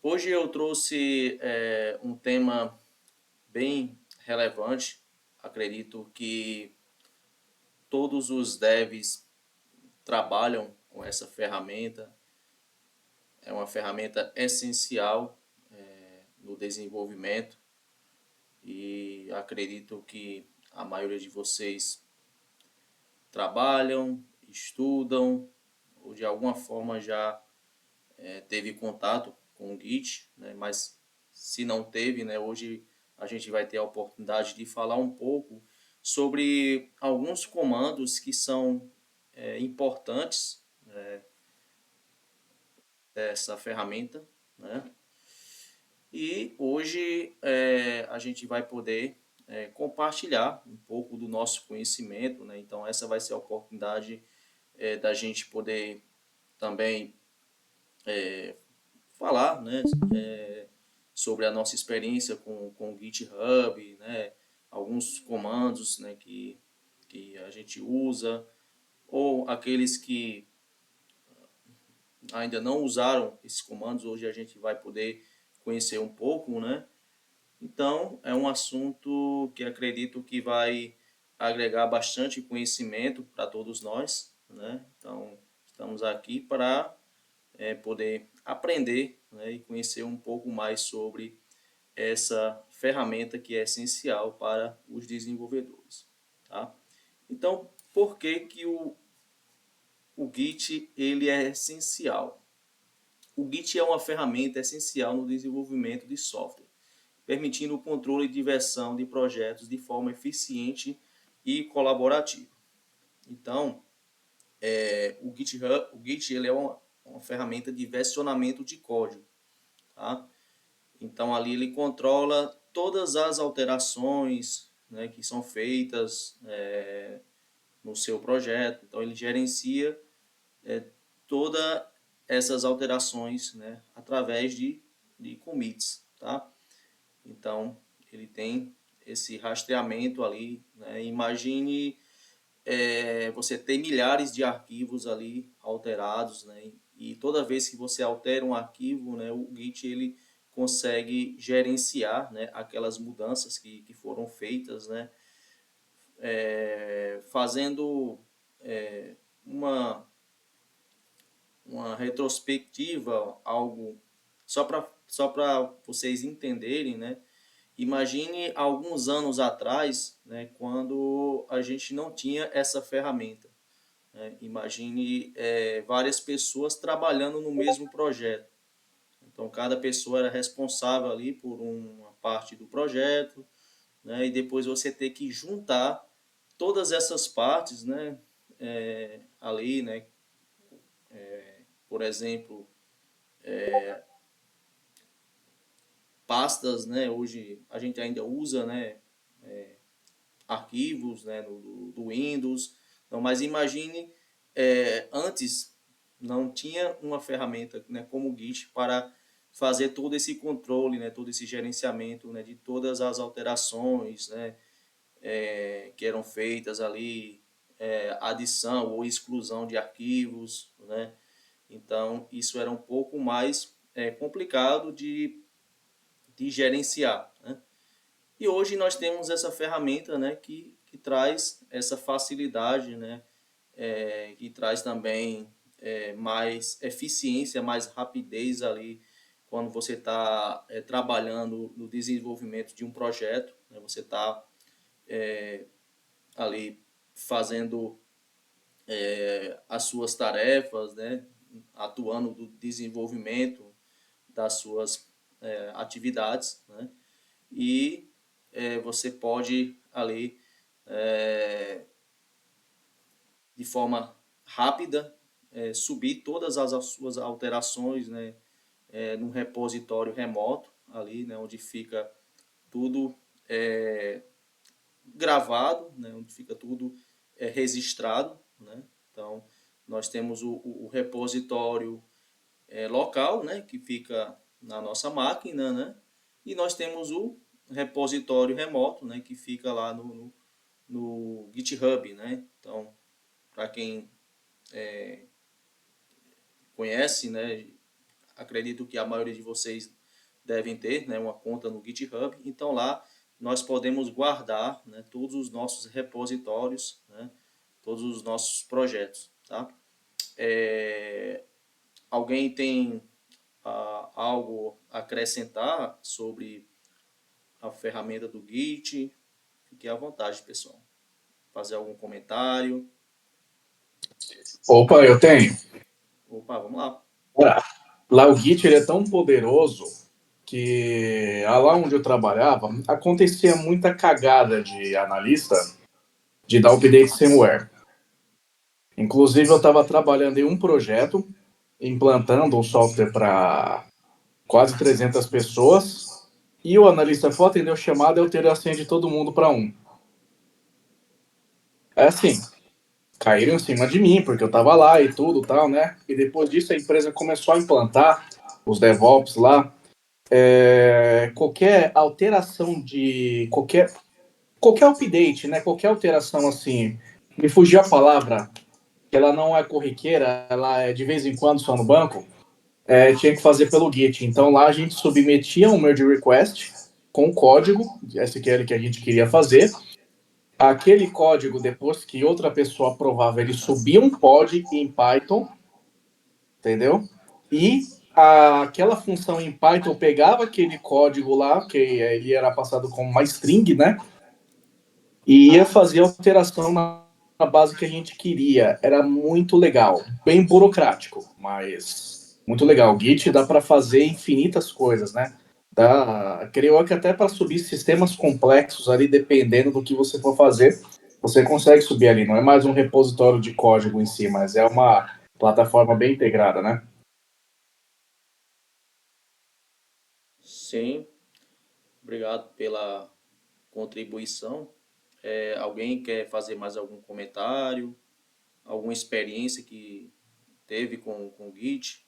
Hoje eu trouxe um tema bem relevante. Acredito que todos os devs trabalham com essa ferramenta. É uma ferramenta essencial no desenvolvimento e acredito que a maioria de vocês trabalham, estudam ou de alguma forma já teve contato com o Git, né? Mas se não teve, né, hoje a gente vai ter a oportunidade de falar um pouco sobre alguns comandos que são importantes dessa ferramenta, né? E hoje a gente vai poder compartilhar um pouco do nosso conhecimento, né? Então essa vai ser a oportunidade da gente poder também falar, né, sobre a nossa experiência com o GitHub, né, alguns comandos, né, que a gente usa, ou aqueles que ainda não usaram esses comandos, hoje a gente vai poder conhecer um pouco, né? Então, é um assunto que acredito que vai agregar bastante conhecimento para todos nós, né? Então, estamos aqui para poder aprender, né, e conhecer um pouco mais sobre essa ferramenta que é essencial para os desenvolvedores. Tá? Então, por que, que o Git ele é essencial? O Git é uma ferramenta essencial no desenvolvimento de software, permitindo o controle e versão de projetos de forma eficiente e colaborativa. Então, o Git ele é uma ferramenta de versionamento de código. Tá? Então ali ele controla todas as alterações, né, que são feitas no seu projeto. Então ele gerencia todas essas alterações, né, através de commits. Tá? Então ele tem esse rastreamento ali. Né? Imagine você ter milhares de arquivos ali alterados, né? E toda vez que você altera um arquivo, né, o Git ele consegue gerenciar, né, aquelas mudanças que foram feitas, né, fazendo uma, uma retrospectiva, algo só para vocês entenderem, né? Imagine alguns anos atrás, né, quando a gente não tinha essa ferramenta. Né? Imagine várias pessoas trabalhando no mesmo projeto. Então, cada pessoa era responsável ali por uma parte do projeto, né? E depois você ter que juntar todas essas partes, né? Ali, né? Por exemplo, pastas, né? Hoje a gente ainda usa, né? Arquivos, né? Do Windows. Então, mas imagine, antes não tinha uma ferramenta, né, como o Git para fazer todo esse controle, né, todo esse gerenciamento, né, de todas as alterações, né, que eram feitas ali, adição ou exclusão de arquivos, né? Então isso era um pouco mais complicado de gerenciar, né? E hoje nós temos essa ferramenta, né, que traz essa facilidade, né, que traz também mais eficiência, mais rapidez ali quando você está trabalhando no desenvolvimento de um projeto, né, você está ali fazendo as suas tarefas, né, atuando no desenvolvimento das suas atividades, né, e você pode ali de forma rápida subir todas as suas alterações, né, num repositório remoto ali, né, onde fica tudo gravado, né, onde fica tudo registrado, né? Então nós temos o repositório local, né, que fica na nossa máquina, né? E nós temos o repositório remoto, né, que fica lá no GitHub, né? Então, para quem conhece, né, acredito que a maioria de vocês devem ter, né, uma conta no GitHub. Então lá nós podemos guardar, né, todos os nossos repositórios, né, todos os nossos projetos, tá? Alguém tem algo a acrescentar sobre a ferramenta do Git? Fique à vontade, pessoal. Fazer algum comentário? Opa, eu tenho. Opa, vamos lá. Lá o Git ele é tão poderoso que lá onde eu trabalhava acontecia muita cagada de analista de dar update firmware. Inclusive eu estava trabalhando em um projeto implantando um software para quase 300 pessoas e o analista foi atender o chamado e eu teria a senha de todo mundo para um. É assim, caíram em cima de mim porque eu estava lá e tudo tal, né? E depois disso a empresa começou a implantar os DevOps lá. Qualquer alteração de qualquer update, né? Qualquer alteração assim, me fugiu a palavra, que ela não é corriqueira, ela é de vez em quando só no banco, tinha que fazer pelo Git. Então lá a gente submetia um merge request com o código SQL que a gente queria fazer. Aquele código, depois que outra pessoa aprovava, ele subia um pod em Python, entendeu? E aquela função em Python pegava aquele código lá, que ele era passado como uma string, né? E ia fazer alteração na base que a gente queria. Era muito legal, bem burocrático, mas muito legal. O Git dá para fazer infinitas coisas, né? Creio que até para subir sistemas complexos ali, dependendo do que você for fazer, você consegue subir ali. Não é mais um repositório de código em si, mas é uma plataforma bem integrada, né? Sim, obrigado pela contribuição. Alguém quer fazer mais algum comentário? Alguma experiência que teve com o Git?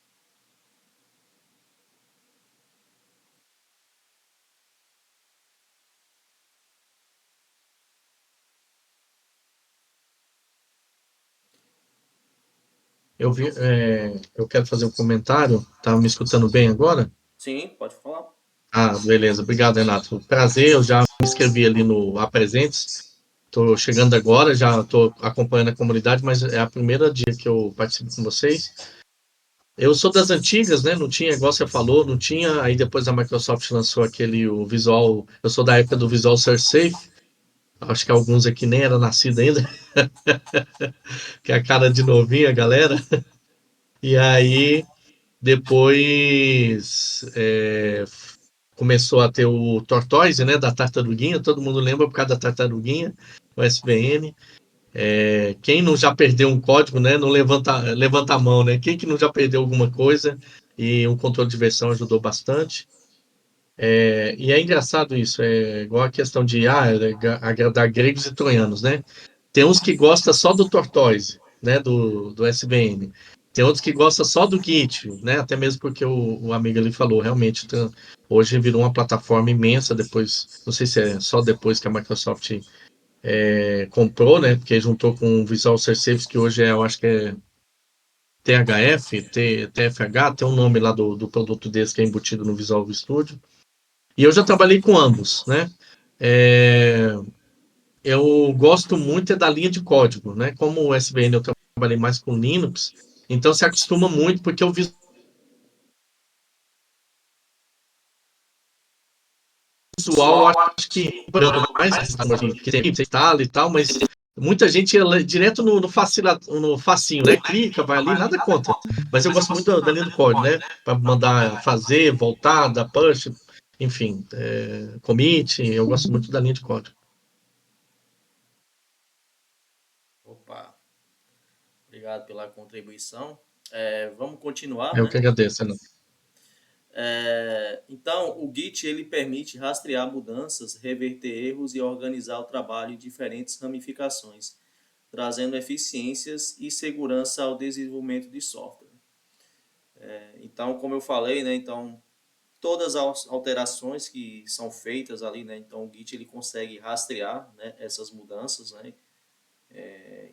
Eu quero fazer um comentário. Tá me escutando bem agora? Sim, pode falar. Ah, beleza. Obrigado, Renato. Prazer, eu já me inscrevi ali no Apresentes. Estou chegando agora, já estou acompanhando a comunidade, mas é a primeira dia que eu participo com vocês. Eu sou das antigas, né? Não tinha, igual você falou, não tinha. Aí depois a Microsoft lançou o Visual. Eu sou da época do Visual Safe. Acho que alguns aqui nem eram nascidos ainda, que é a cara de novinha, galera. E aí depois começou a ter o Tortoise, né, da Tartaruguinha, todo mundo lembra por causa da Tartaruguinha, o SVN. Quem não já perdeu um código, né, não levanta a mão, né? Quem que não já perdeu alguma coisa? E o controle de versão ajudou bastante. E é engraçado isso, é igual a questão de agradar gregos e troianos, né? Tem uns que gostam só do Tortoise, né, do SVN. Tem outros que gostam só do Git, né? Até mesmo porque o amigo ali falou, realmente, hoje virou uma plataforma imensa depois, não sei se é só depois que a Microsoft comprou, né? Porque juntou com o Visual Service, que hoje eu acho que é THF, TFH, tem um nome lá do produto desse que é embutido no Visual Studio. E eu já trabalhei com ambos, né? É, eu gosto muito da linha de código, né? Como o SVN eu trabalhei mais com Linux, então se acostuma muito, porque o visual, eu acho que mais que tem você instala e tal, mas muita gente ia direto no facinho, né? Clica, vai ali, nada contra. Mas eu gosto muito da linha do código, né? Para mandar fazer, voltar, dar push, enfim, commit, eu gosto muito da linha de código. Opa, obrigado pela contribuição. Vamos continuar, Eu que né? agradeço, Renan. Então, o Git ele permite rastrear mudanças, reverter erros e organizar o trabalho em diferentes ramificações, trazendo eficiências e segurança ao desenvolvimento de software. Então, como eu falei, né, então todas as alterações que são feitas ali, né, então o Git ele consegue rastrear, né, essas mudanças, né,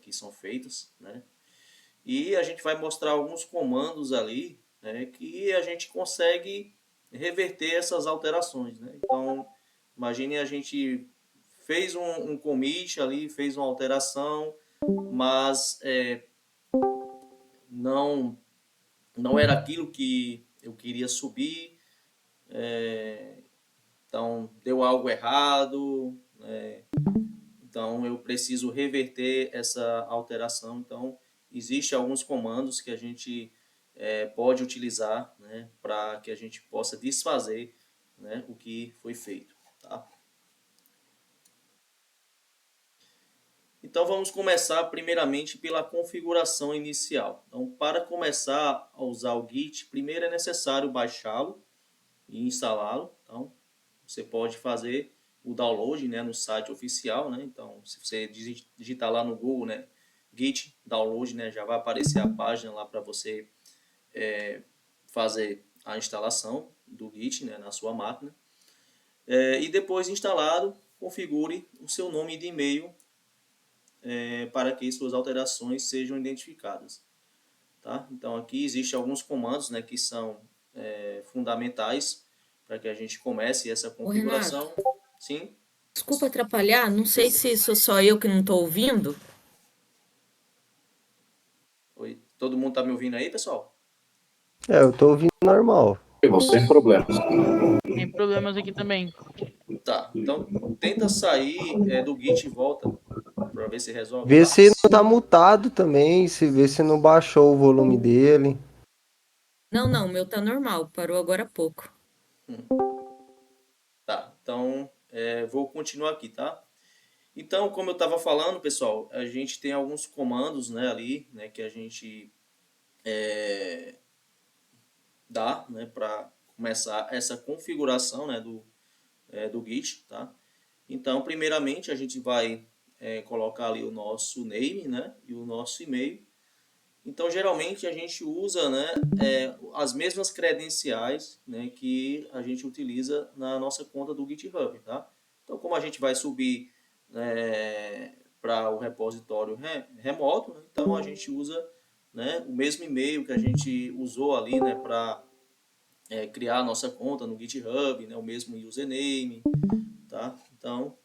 que são feitas, né, e a gente vai mostrar alguns comandos ali, né, que a gente consegue reverter essas alterações, né? Então, imagine a gente fez um commit ali, fez uma alteração, mas não não era aquilo que eu queria subir, então deu algo errado, né? Então eu preciso reverter essa alteração. Então existe alguns comandos que a gente pode utilizar, né, para que a gente possa desfazer, né, o que foi feito, tá? Então vamos começar primeiramente pela configuração inicial. Então, para começar a usar o Git, primeiro é necessário baixá-lo e instalá-lo. Então, você pode fazer o download, né, no site oficial, né? Então, se você digitar lá no Google, né, Git download, né, já vai aparecer a página lá para você fazer a instalação do Git, né, na sua máquina. E depois instalado, configure o seu nome de e-mail para que suas alterações sejam identificadas. Tá? Então aqui existem alguns comandos, né, que são fundamentais para que a gente comece essa Ô, Renato, configuração. Sim? desculpa atrapalhar, não sei se sou só eu que não estou ouvindo. Oi. Todo mundo está me ouvindo aí, pessoal? Eu tô ouvindo normal. Sem problema. Tem problemas aqui também. Tá. Então tenta sair do Git e volta para ver se resolve, Vê tá? se não tá mutado também, vê se não baixou o volume dele. Não, o meu tá normal, parou agora há pouco. Tá. Então vou continuar aqui, tá? Então, como eu estava falando, pessoal, a gente tem alguns comandos, né, ali, né, que a gente dá, né, para começar essa configuração, né, do Git, tá? Então, primeiramente, a gente vai colocar ali o nosso name, né, e o nosso e-mail. Então, geralmente, a gente usa, né, as mesmas credenciais, né, que a gente utiliza na nossa conta do GitHub, tá? Então, como a gente vai subir para o repositório remoto, né, então a gente usa, né, o mesmo e-mail que a gente usou ali, né, para criar a nossa conta no GitHub, né, o mesmo username, tá? Então,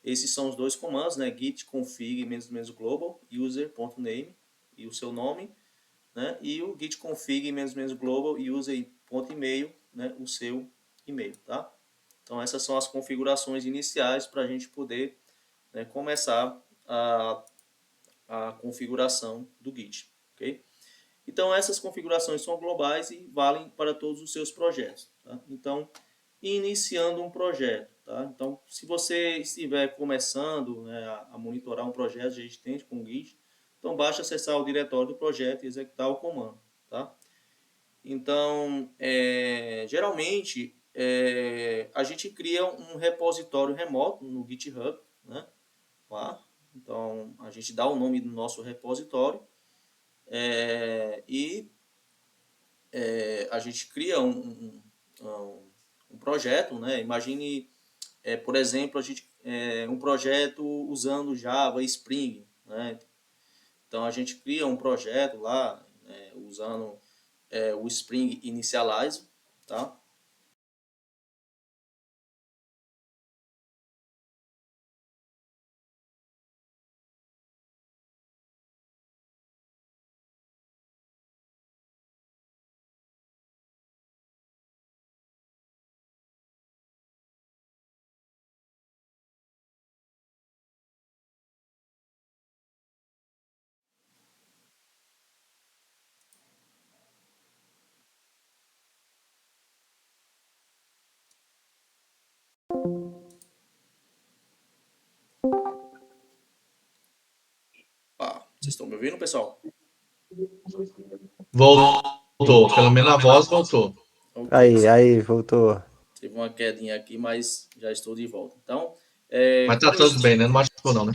esses são os dois comandos, né, git config -global user.name e o seu nome, né, e o git config -global user.email, né, o seu e-mail, tá? Então, essas são as configurações iniciais para a gente poder, né, começar a configuração do Git, ok? Então, essas configurações são globais e valem para todos os seus projetos, tá? Então, iniciando um projeto, tá? Então, se você estiver começando, né, a monitorar um projeto existente com o Git, então basta acessar o diretório do projeto e executar o comando, tá? Então, geralmente, a gente cria um repositório remoto no GitHub, né? Lá. Então, a gente dá o nome do nosso repositório e a gente cria um projeto, né? Imagine, por exemplo, um projeto usando Java Spring, né? Então, a gente cria um projeto lá, usando o Spring Initialize, tá? Vocês estão me ouvindo, pessoal? Voltou. Pelo menos a voz voltou. Okay. Aí, voltou. Teve uma quedinha aqui, mas já estou de volta. Então, Mas tá tudo bem, né? Não machucou não, né?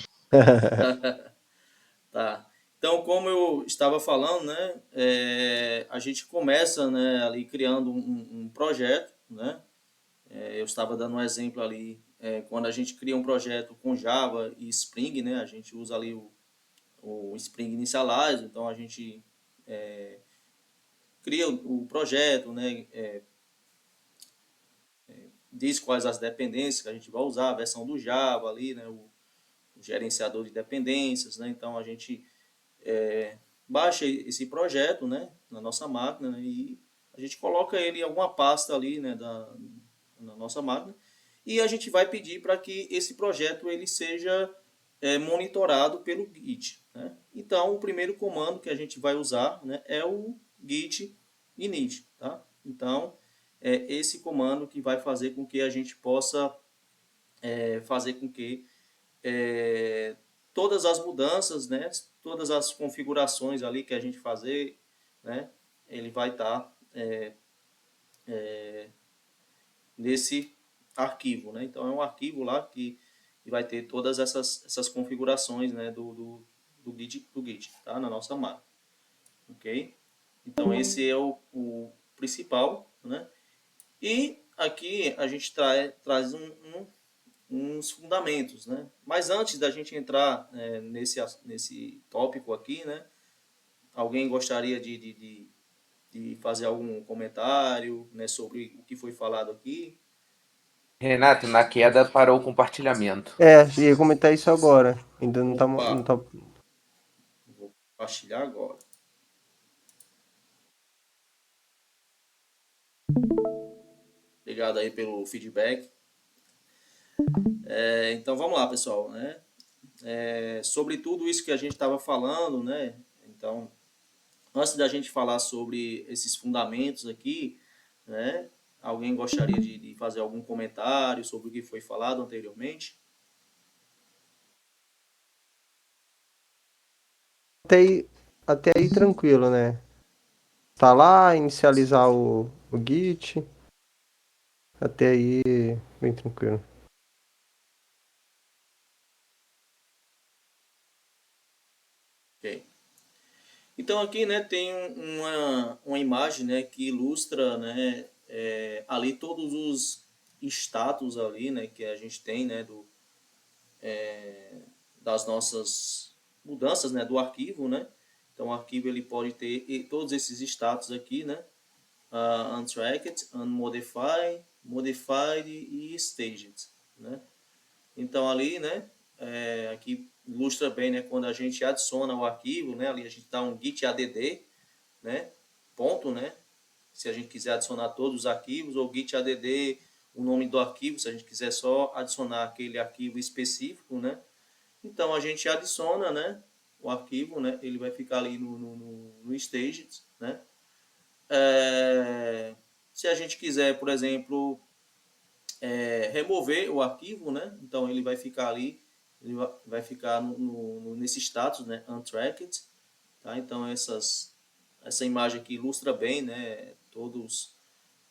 Tá. Então, como eu estava falando, né, a gente começa, né, ali criando um projeto, né? Eu estava dando um exemplo ali, quando a gente cria um projeto com Java e Spring, né, a gente usa ali o Spring Initialize, então a gente cria o projeto, né? Diz quais as dependências que a gente vai usar, a versão do Java ali, né? O gerenciador de dependências, né? Então a gente baixa esse projeto, né? Na nossa máquina, né? E a gente coloca ele em alguma pasta ali, né? Na nossa máquina e a gente vai pedir para que esse projeto ele seja monitorado pelo Git, né? Então o primeiro comando que a gente vai usar, né? É o git init, tá? Então é esse comando que vai fazer com que a gente possa fazer com que todas as mudanças, né, todas as configurações ali que a gente fazer, né, ele vai estar nesse arquivo, né? Então é um arquivo lá que vai ter todas essas configurações, né, do Git, tá? Na nossa máquina, ok? Então esse é o principal, né? E aqui a gente traz uns fundamentos, né? Mas antes da gente entrar nesse tópico aqui, né? Alguém gostaria de fazer algum comentário, né, sobre o que foi falado aqui? Renato, na queda parou o compartilhamento. Ia comentar isso agora. Ainda não tá, Opa, não tá. vou compartilhar agora. Obrigado aí pelo feedback. Então vamos lá, pessoal, né? Sobre tudo isso que a gente estava falando, né? Então, antes da gente falar sobre esses fundamentos aqui, né? Alguém gostaria de fazer algum comentário sobre o que foi falado anteriormente? Até aí, até aí tranquilo, né? Tá lá, inicializar o Git. Até aí, bem tranquilo. Ok. Então aqui, né, tem uma imagem, né, que ilustra, né, ali todos os status ali, né, que a gente tem, né, das nossas mudanças, né, do arquivo, né. Então o arquivo ele pode ter todos esses status aqui, né, untracked, unmodified, modified e staged, né. Então ali, né, aqui ilustra bem, né, quando a gente adiciona o arquivo, né, ali a gente dá um git add, né, ponto, né, se a gente quiser adicionar todos os arquivos, ou git add o nome do arquivo, se a gente quiser só adicionar aquele arquivo específico, né. Então a gente adiciona, né, o arquivo, né, ele vai ficar ali no staged, né. Se a gente quiser, por exemplo, remover o arquivo, né? Então ele vai ficar ali, ele vai ficar nesse status, né? Untracked, tá? Então essa imagem aqui ilustra bem, né? Todos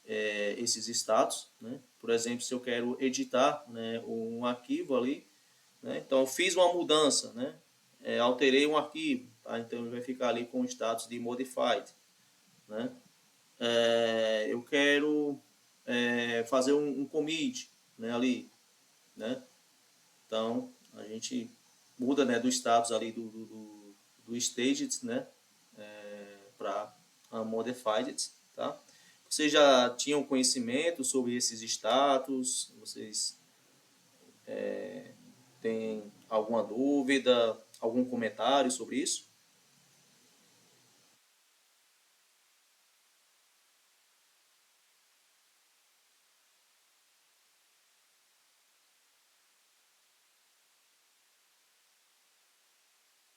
esses status, né? Por exemplo, se eu quero editar, né? Um arquivo ali, né? Então eu fiz uma mudança, né? Alterei um arquivo, tá? Então ele vai ficar ali com o status de modified, né? Eu quero fazer um commit, né, ali, né? Então a gente muda, né, do status ali do staged, né, para modified, tá? Vocês já tinham conhecimento sobre esses status? Vocês têm alguma dúvida, algum comentário sobre isso?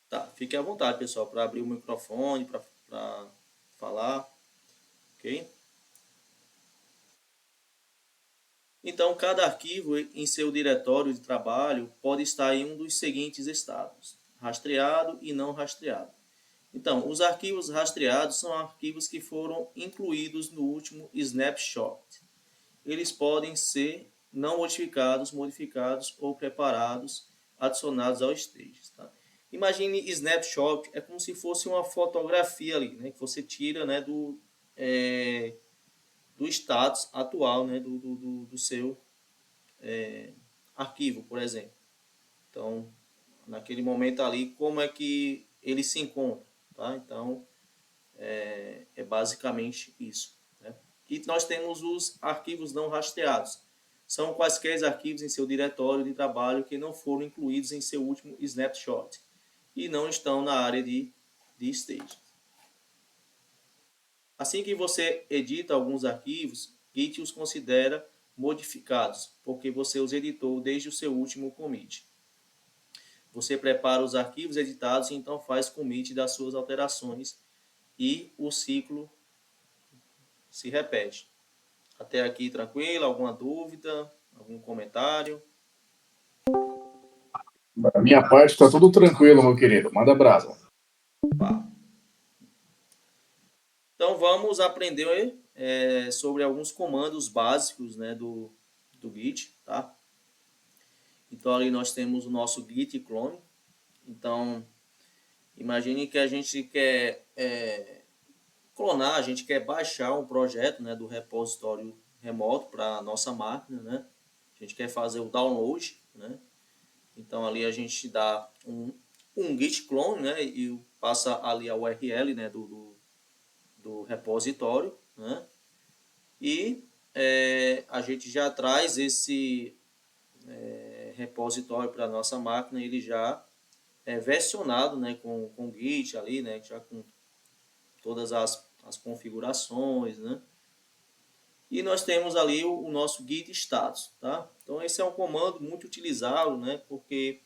Tá, fique à vontade, pessoal, para abrir o microfone, para falar, ok? Então, cada arquivo em seu diretório de trabalho pode estar em um dos seguintes estados: rastreado e não rastreado. Então, os arquivos rastreados são arquivos que foram incluídos no último snapshot. Eles podem ser não modificados, modificados ou preparados, adicionados ao stage. Tá? Imagine snapshot, é como se fosse uma fotografia ali, né, que você tira, né, do status atual, né, do seu arquivo, por exemplo. Então, naquele momento ali, como é que ele se encontra, tá? Então, É basicamente isso, né? E nós temos os arquivos não rastreados. São quaisquer arquivos em seu diretório de trabalho que não foram incluídos em seu último snapshot e não estão na área de stage. Assim que você edita alguns arquivos, Git os considera modificados, porque você os editou desde o seu último commit. Você prepara os arquivos editados e então faz commit das suas alterações e o ciclo se repete. Até aqui tranquilo? Alguma dúvida? Algum comentário? Da minha parte, está tudo tranquilo, meu querido. Manda brasa. Pá. Então vamos aprender sobre alguns comandos básicos, né, do Git, tá? Então ali nós temos o nosso git clone. Então imagine que a gente quer clonar, a gente quer baixar um projeto, né, do repositório remoto para a nossa máquina, né? A gente quer fazer o download, né? Então ali a gente dá um git clone, né, e passa ali a URL, né, do repositório, né? E a gente já traz esse repositório para a nossa máquina, ele já é versionado, né, com Git ali, né, já com todas as configurações, né? E nós temos ali o nosso git status, tá? Então esse é um comando muito utilizado, né? Porque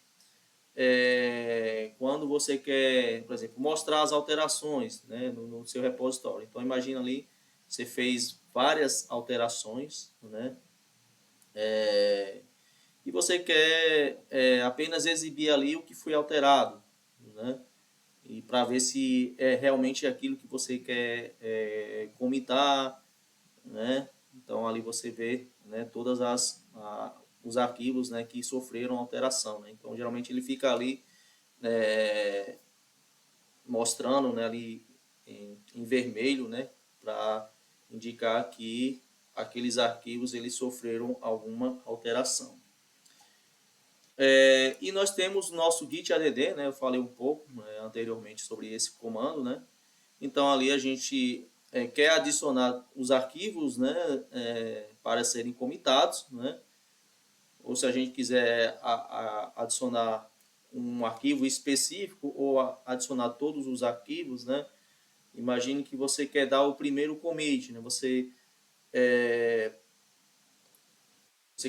quando você quer, por exemplo, mostrar as alterações, né, no seu repositório. Então imagina ali, você fez várias alterações, né? E você quer apenas exibir ali o que foi alterado, né? E para ver se é realmente aquilo que você quer comitar, né? Então ali você vê, né, todas os arquivos, né, que sofreram alteração, né? Então geralmente ele fica ali mostrando, né, ali em vermelho, né, para indicar que aqueles arquivos eles sofreram alguma alteração. E nós temos o nosso git add, né? Eu falei um pouco anteriormente sobre esse comando, né? Então ali a gente quer adicionar os arquivos, né, para serem comitados, né? Ou se a gente quiser adicionar um arquivo específico ou adicionar todos os arquivos, né? Imagine que você quer dar o primeiro commit, né? Você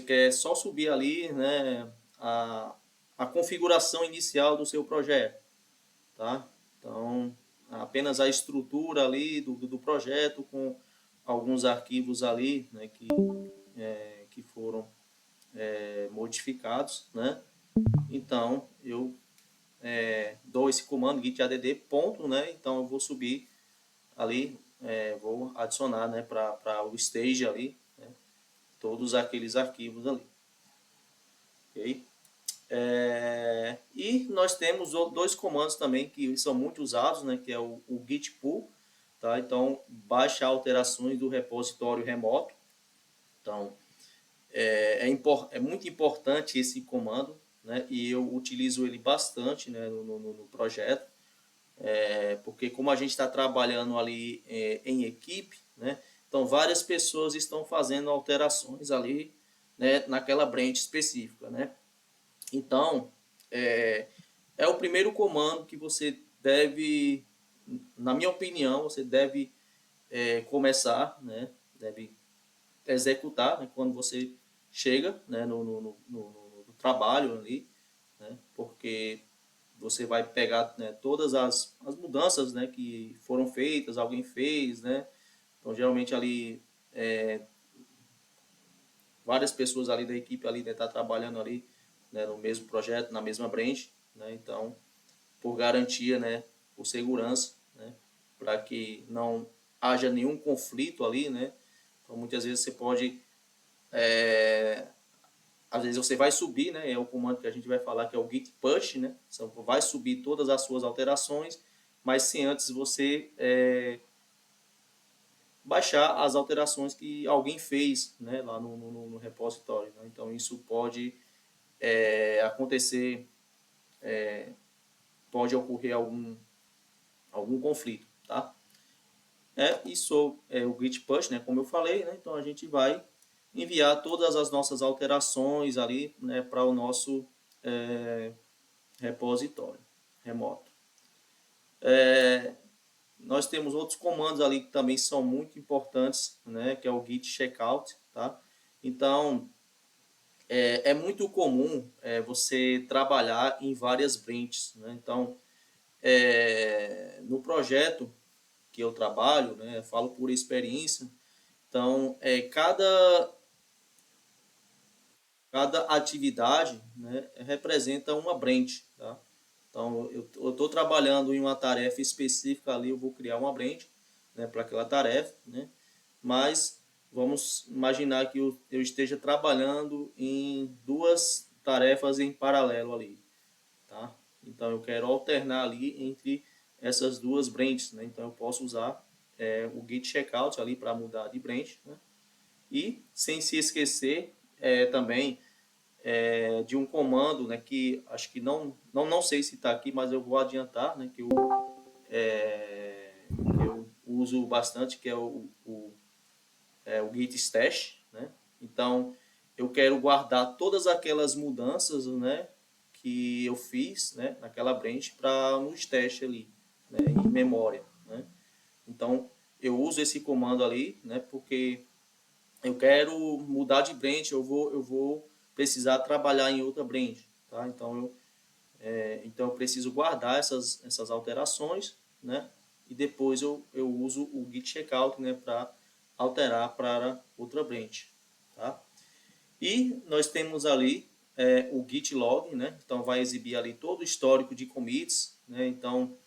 quer só subir ali, né, a configuração inicial do seu projeto, tá? Então, apenas a estrutura ali do projeto com alguns arquivos ali, né, que foram modificados, né? Então, eu dou esse comando git add ponto, né? Então, eu vou subir ali, vou adicionar, né, para o stage ali, né, todos aqueles arquivos ali. Ok? E nós temos dois comandos também que são muito usados, né, que é o git pull, tá? Então, baixa alterações do repositório remoto. Então, é muito importante esse comando, né, e eu utilizo ele bastante, né, no projeto, porque como a gente está trabalhando ali em equipe, né, então várias pessoas estão fazendo alterações ali, né, naquela branch específica, né? Então, é o primeiro comando que você deve, na minha opinião, você deve começar, né? Deve executar, né? Quando você chega, né? no trabalho ali, né? Porque você vai pegar, né, todas as mudanças, né, que foram feitas, alguém fez, né? Então, geralmente ali várias pessoas ali da equipe ali né, tá trabalhando ali, né, no mesmo projeto, na mesma branch, né? Então, por garantia, né, por segurança, né, para que não haja nenhum conflito ali, né? Então, muitas vezes você pode, às vezes você vai subir, né? É o comando que a gente vai falar que é o git push, né? Você vai subir todas as suas alterações, mas sem antes você baixar as alterações que alguém fez, né, lá no repositório, né? Então isso pode acontecer, pode ocorrer algum conflito, tá? o Git push, né, como eu falei, né, então a gente vai enviar todas as nossas alterações ali, né, para o nosso repositório remoto. Nós temos outros comandos ali que também são muito importantes, né, que é o git checkout, tá? Então, é muito comum você trabalhar em várias branches, né? Então, no projeto que eu trabalho, né, falo por experiência, então, cada atividade, né, representa uma branch, tá? Então, eu estou trabalhando em uma tarefa específica ali, eu vou criar uma branch, né, para aquela tarefa, né? Mas vamos imaginar que eu esteja trabalhando em duas tarefas em paralelo ali, tá? Então, eu quero alternar ali entre essas duas branches, né? Então, eu posso usar o git checkout ali para mudar de branch, né? E, sem se esquecer, também de um comando, né, que acho que não sei se está aqui, mas eu vou adiantar, né, que eu uso bastante, que é o git stash, né? Então, eu quero guardar todas aquelas mudanças, né, que eu fiz, né, naquela branch para no stash ali, né, em memória, né? Então, eu uso esse comando ali, né, porque eu quero mudar de branch, eu vou precisar trabalhar em outra branch, tá? Então eu preciso guardar essas alterações, né? E depois eu uso o git checkout, né, para alterar para outra branch, tá? E nós temos ali o git log, né? Então vai exibir ali todo o histórico de commits, né? Então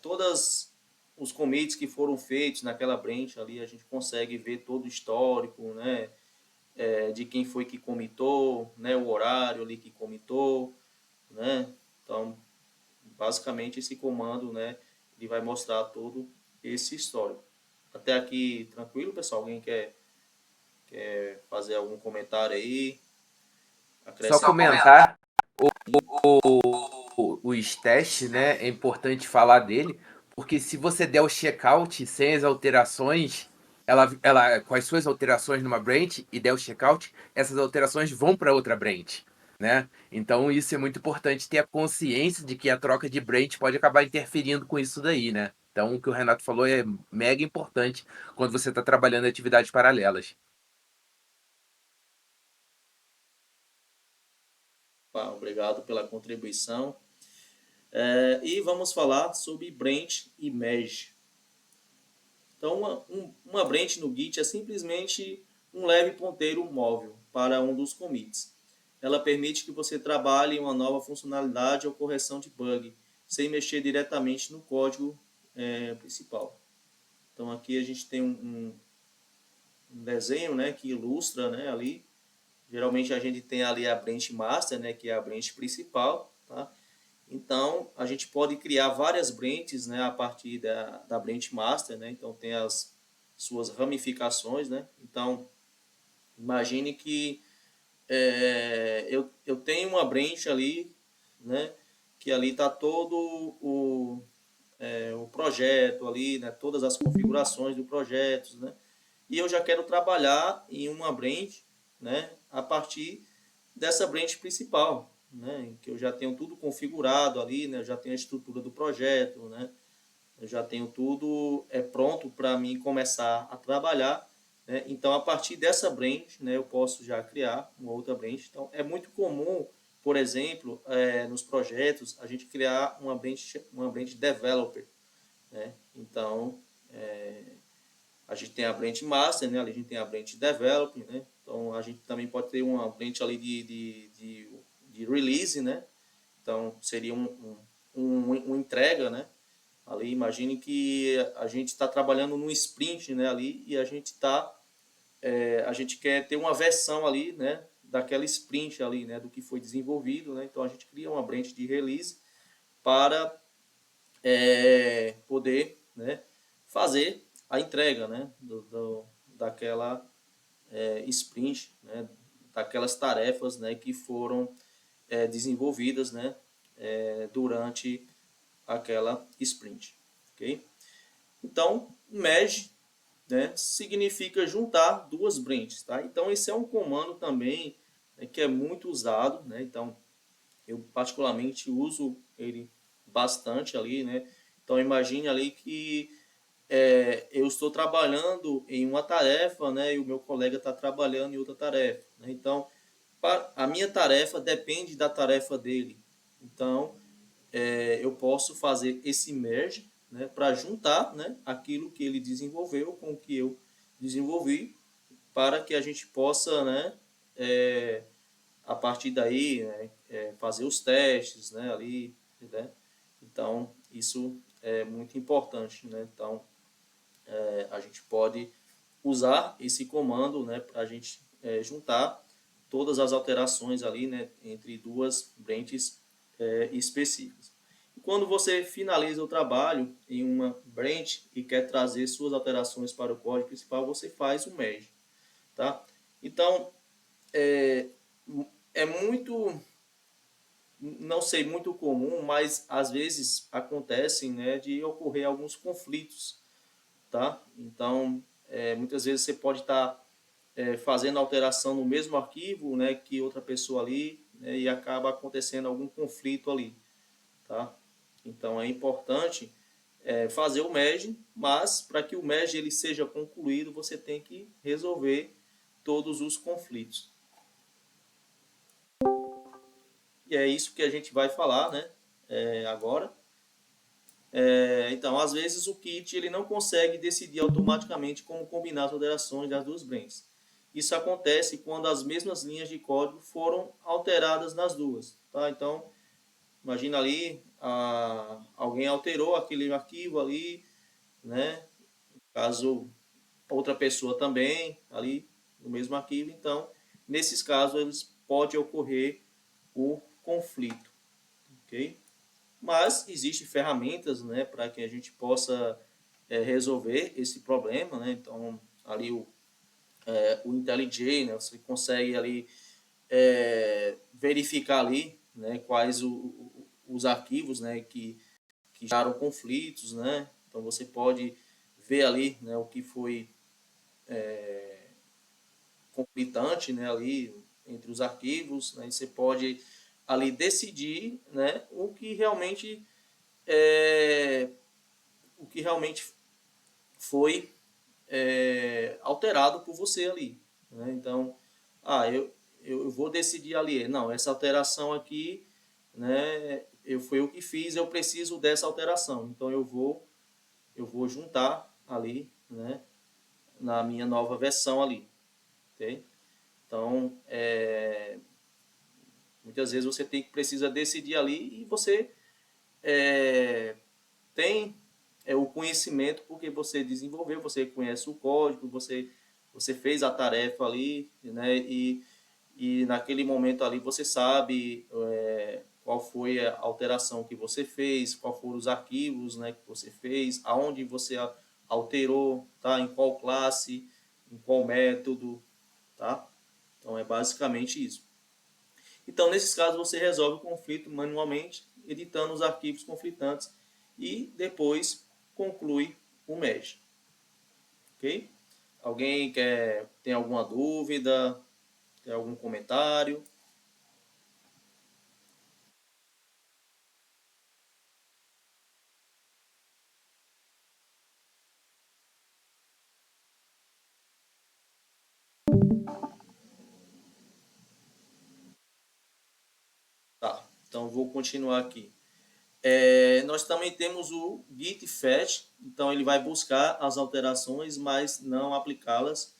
todas os commits que foram feitos naquela branch ali, a gente consegue ver todo o histórico, né? De quem foi que commitou, né? O horário ali que commitou, né? Então, basicamente esse comando, né? Ele vai mostrar todo esse histórico. Até aqui, tranquilo, pessoal? Alguém quer fazer algum comentário aí? Só Acrescentar? comentar, os testes, né? É importante falar dele, porque se você der o checkout sem as alterações, com as suas alterações numa branch e der o checkout, essas alterações vão para outra branch, né? Então isso é muito importante ter a consciência de que a troca de branch pode acabar interferindo com isso daí, né? Então o que o Renato falou é mega importante quando você está trabalhando em atividades paralelas. Obrigado pela contribuição. E vamos falar sobre branch e merge. Então, uma branch no Git é simplesmente um leve ponteiro móvel para um dos commits. Ela permite que você trabalhe em uma nova funcionalidade ou correção de bug, sem mexer diretamente no código principal. Então, aqui a gente tem um desenho, né, que ilustra, né, ali. Geralmente a gente tem ali a branch master, né, que é a branch principal, tá? Então, a gente pode criar várias branches, né, a partir da branch master, né? Então, tem as suas ramificações, né? Então, imagine que eu tenho uma branch ali, né? Que ali está todo o projeto ali, né? Todas as configurações do projeto, né? E eu já quero trabalhar em uma branch, né? A partir dessa branch principal, né? Que eu já tenho tudo configurado ali, né? Eu já tenho a estrutura do projeto, né? Eu já tenho tudo pronto para mim começar a trabalhar, né? Então, a partir dessa branch, né? Eu posso já criar uma outra branch. Então, é muito comum, por exemplo, nos projetos, a gente criar uma branch developer, né? Então, a gente tem a branch master, né? Ali a gente tem a branch developing, né? Então, a gente também pode ter uma branch ali de release, né? Então, seria uma entrega, né? Ali, imagine que a gente está trabalhando num sprint, né? Ali, e a gente quer ter uma versão ali, né? Daquela sprint ali, né? Do que foi desenvolvido, né? Então, a gente cria uma branch de release para poder, né? Fazer a entrega, né? Daquela sprint, né? Daquelas tarefas, né? Que foram desenvolvidas, né? Durante aquela sprint, ok? Então, merge, né, significa juntar duas branches, tá? Então, esse é um comando também, né, que é muito usado, né? Então, eu particularmente uso ele bastante ali, né? Então, imagine ali que eu estou trabalhando em uma tarefa, né? E o meu colega está trabalhando em outra tarefa, né? Então, a minha tarefa depende da tarefa dele. Então, eu posso fazer esse merge, né, para juntar, né, aquilo que ele desenvolveu com o que eu desenvolvi, para que a gente possa, né, a partir daí, né, fazer os testes, né, ali, né? Então, isso é muito importante, né? Então, a gente pode usar esse comando, né, para a gente juntar todas as alterações ali, né, entre duas branches específicas. E quando você finaliza o trabalho em uma branch e quer trazer suas alterações para o código principal, você faz o merge, tá? Então, é, é muito, não sei, muito comum, mas às vezes acontecem, né, de ocorrer alguns conflitos, tá? Então, muitas vezes você pode estar fazendo alteração no mesmo arquivo, né, que outra pessoa ali, né, e acaba acontecendo algum conflito ali, tá? Então, é importante fazer o merge, mas para que o merge ele seja concluído, você tem que resolver todos os conflitos. E é isso que a gente vai falar, né, agora. Então, às vezes o kit ele não consegue decidir automaticamente como combinar as alterações das duas branches. Isso acontece quando as mesmas linhas de código foram alteradas nas duas. Tá? Então, imagina ali, alguém alterou aquele arquivo ali, né? Caso outra pessoa também, ali no mesmo arquivo. Então, nesses casos, pode ocorrer o conflito. Ok? Mas existem ferramentas, né, para que a gente possa resolver esse problema, né? Então, ali o IntelliJ, né, você consegue ali verificar ali, né, quais os arquivos, né, que geraram conflitos, né? Então, você pode ver ali, né, o que foi conflitante, né, ali entre os arquivos, né? E você pode ali decidir, né, é, o que realmente foi alterado por você ali, né? Então, eu vou decidir ali, não, essa alteração aqui, né, foi eu que fiz, eu preciso dessa alteração, então eu vou juntar ali, né, na minha nova versão ali, ok? Então, muitas vezes você precisa decidir ali e você tem o conhecimento porque você desenvolveu, você conhece o código, você fez a tarefa ali, né? E naquele momento ali você sabe qual foi a alteração que você fez, qual foram os arquivos, né, que você fez, aonde você alterou, tá? Em qual classe, em qual método, tá? Então é basicamente isso. Então, nesses casos, você resolve o conflito manualmente, editando os arquivos conflitantes e depois conclui o merge. Ok? Alguém tem alguma dúvida? Tem algum comentário? Tá, então vou continuar aqui. Nós também temos o git fetch, então ele vai buscar as alterações, mas não aplicá-las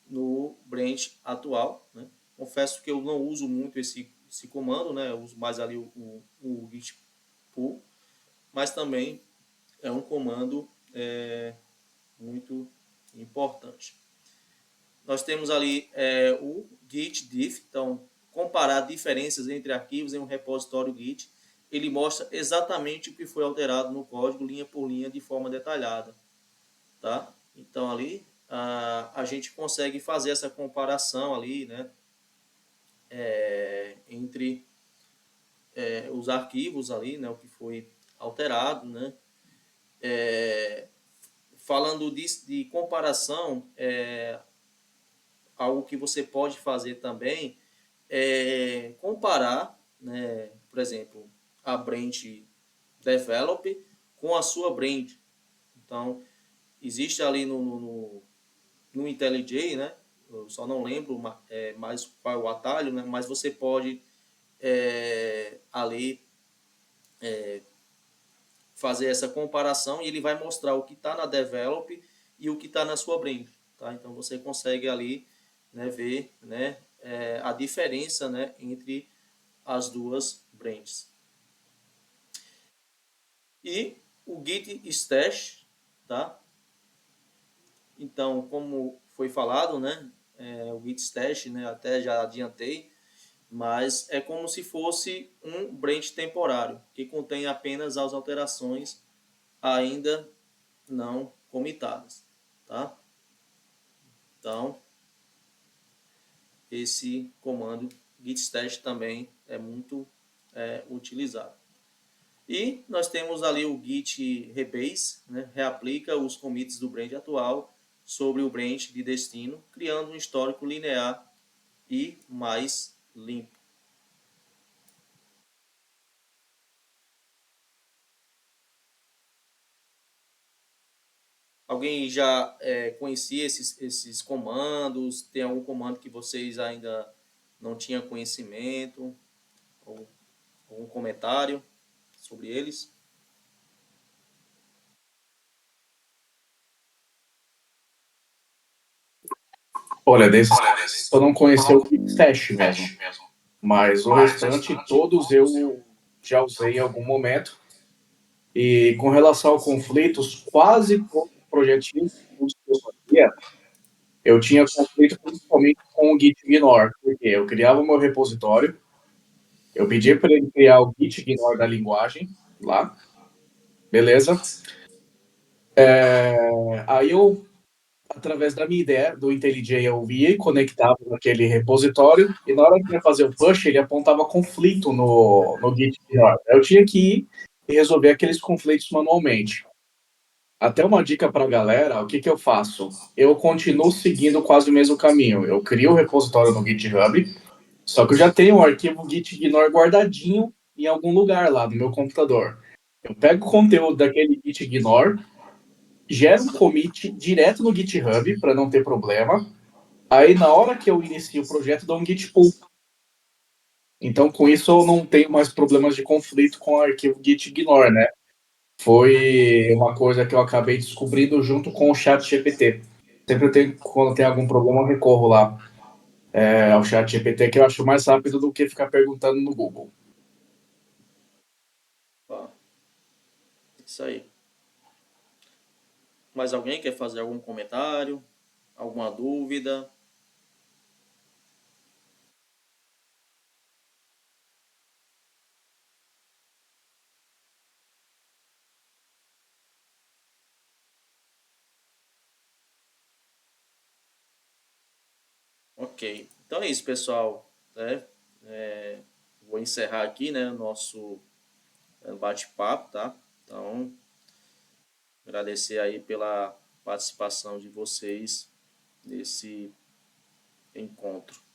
no branch atual, né? Confesso que eu não uso muito esse comando, né? Eu uso mais ali o git pull, mas também é um comando muito importante. Nós temos ali o git diff, então comparar diferenças entre arquivos em um repositório Git. Ele mostra exatamente o que foi alterado no código, linha por linha, de forma detalhada. Tá? Então ali a gente consegue fazer essa comparação ali, né, entre os arquivos ali, né, o que foi alterado, né, falando de comparação, algo que você pode fazer também é comparar, né, por exemplo, a branch develop com a sua branch. Então, existe ali no IntelliJ, né? Eu só não lembro mais qual é o atalho, né? Mas você pode ali fazer essa comparação e ele vai mostrar o que está na develop e o que está na sua branch, tá? Então você consegue ali, né, ver, né, a diferença, né, entre as duas branches. E o Git Stash, tá? Então, como foi falado, né, o Git Stash, né, até já adiantei, mas é como se fosse um branch temporário, que contém apenas as alterações ainda não comitadas, tá? Então, esse comando git stash também é muito utilizado. E nós temos ali o git rebase, né? Reaplica os commits do branch atual sobre o branch de destino, criando um histórico linear e mais limpo. Alguém já conhecia esses comandos? Tem algum comando que vocês ainda não tinham conhecimento? Ou algum comentário sobre eles? Olha, desses eu não conheci o Git Stash mesmo, mas o restante todos eu já usei em algum momento. E com relação a conflitos, quase todo projetinho que eu fazia, eu tinha conflito principalmente com o Git Ignore, porque eu criava o meu repositório, eu pedia para ele criar o Git Ignore da linguagem lá, beleza? Aí eu, através da minha ideia, do IntelliJ, eu via e conectava naquele repositório, e na hora que ia fazer o push, ele apontava conflito no Git Ignore. Eu tinha que ir e resolver aqueles conflitos manualmente. Até uma dica para a galera, o que eu faço? Eu continuo seguindo quase o mesmo caminho. Eu crio o repositório no GitHub, só que eu já tenho um arquivo Git Ignore guardadinho em algum lugar lá no meu computador. Eu pego o conteúdo daquele Git Ignore, gero um commit direto no GitHub para não ter problema. Aí, na hora que eu inicio o projeto, dou um git pull. Então, com isso, eu não tenho mais problemas de conflito com o arquivo Git Ignore, né? Foi uma coisa que eu acabei descobrindo junto com o ChatGPT. Sempre tem, quando tem algum problema, eu recorro lá ao ChatGPT, que eu acho mais rápido do que ficar perguntando no Google. Ó, isso aí. Mais alguém quer fazer algum comentário? Alguma dúvida? Ok. Então é isso, pessoal. Né? Vou encerrar aqui, né, o nosso bate-papo, tá? Então, agradecer aí pela participação de vocês nesse encontro.